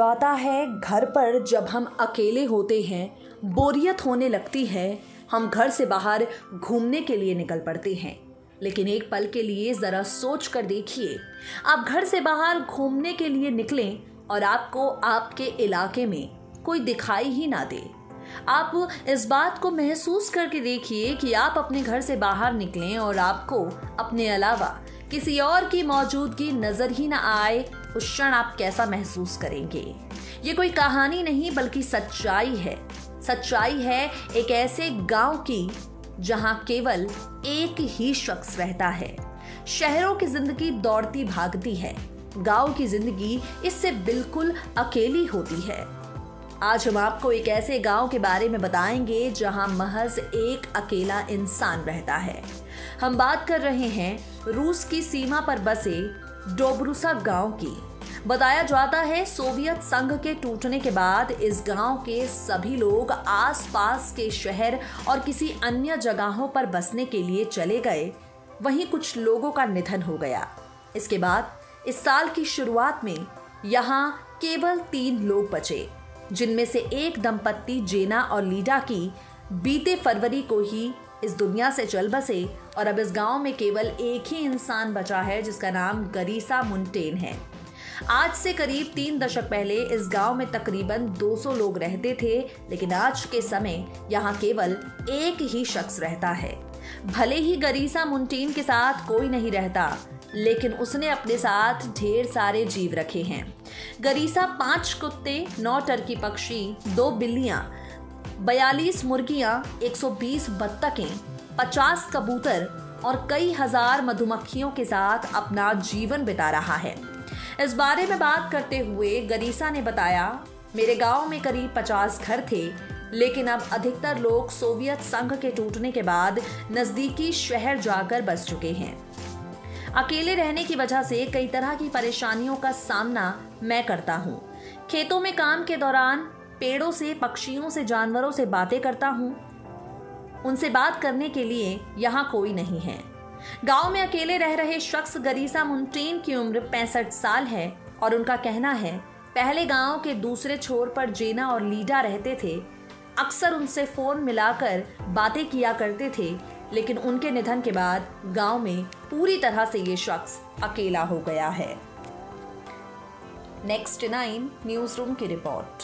जाता है घर पर जब हम अकेले होते हैं, बोरियत होने लगती है, हम घर से बाहर घूमने के लिए निकल पड़ते हैं। लेकिन एक पल के लिए ज़रा सोच कर देखिए, आप घर से बाहर घूमने के लिए निकलें और आपको आपके इलाके में कोई दिखाई ही ना दे। आप इस बात को महसूस करके देखिए कि आप अपने घर से बाहर निकलें और आपको अपने अलावा किसी और की मौजूदगी नजर ही ना आए। उस क्षण आप कैसा महसूस करेंगे? ये कोई कहानी नहीं बल्कि सच्चाई है। सच्चाई है एक ऐसे गांव की जहां केवल एक ही शख्स रहता है। शहरों की जिंदगी दौड़ती भागती है, गांव की जिंदगी इससे बिल्कुल अकेली होती है। आज हम आपको एक ऐसे गांव के बारे में बताएंगे जहां महज एक अकेला इंसान रहता है। हम बात कर रहे हैं रूस की सीमा पर बसे डोब्रुसा गांव की। बताया जाता है सोवियत संघ के टूटने के बाद इस गांव के सभी लोग आसपास के शहर और किसी अन्य जगहों पर बसने के लिए चले गए। वहीं कुछ लोगों का निधन हो गया। इसके बाद इस साल की शुरुआत में यहाँ केवल 3 लोग बचे, जिनमें से एक दंपत्ति जेना और लीडा की बीते फरवरी को ही इस दुनिया से चल बसे और अब इस गांव में केवल एक ही इंसान बचा है जिसका नाम गरीसा मुंटेन है। आज से करीब 3 दशक पहले इस गांव में तकरीबन 200 लोग रहते थे, लेकिन आज के समय यहाँ केवल एक ही शख्स रहता है। भले ही गरीसा मुंटेन के साथ कोई नहीं रहता, लेकिन उसने अपने साथ ढेर सारे जीव रखे हैं। गरीसा 5 कुत्ते, 9 टर्की पक्षी, 2 बिल्लियां, 42 मुर्गियां, 120 बत्तखें, 50 कबूतर और कई हजार मधुमक्खियों के साथ अपना जीवन बिता रहा है। इस बारे में बात करते हुए गरीसा ने बताया, मेरे गांव में करीब 50 घर थे, लेकिन अब अधिकतर लोग सोवियत संघ के टूटने के बाद नजदीकी शहर जाकर बस चुके हैं। अकेले रहने की वजह से कई तरह की परेशानियों का सामना मैं करता हूँ। खेतों में काम के दौरान पेड़ों से, पक्षियों से, जानवरों से बातें करता हूँ। उनसे बात करने के लिए यहाँ कोई नहीं है। गांव में अकेले रह रहे शख्स गरीसा मुंटेन की उम्र 65 साल है और उनका कहना है, पहले गांव के दूसरे छोर पर जेना और लीडा रहते थे। अक्सर उनसे फोन मिलाकर बातें किया करते थे, लेकिन उनके निधन के बाद गांव में पूरी तरह से ये शख्स अकेला हो गया है। नेक्स्ट 9 न्यूज़ रूम की रिपोर्ट।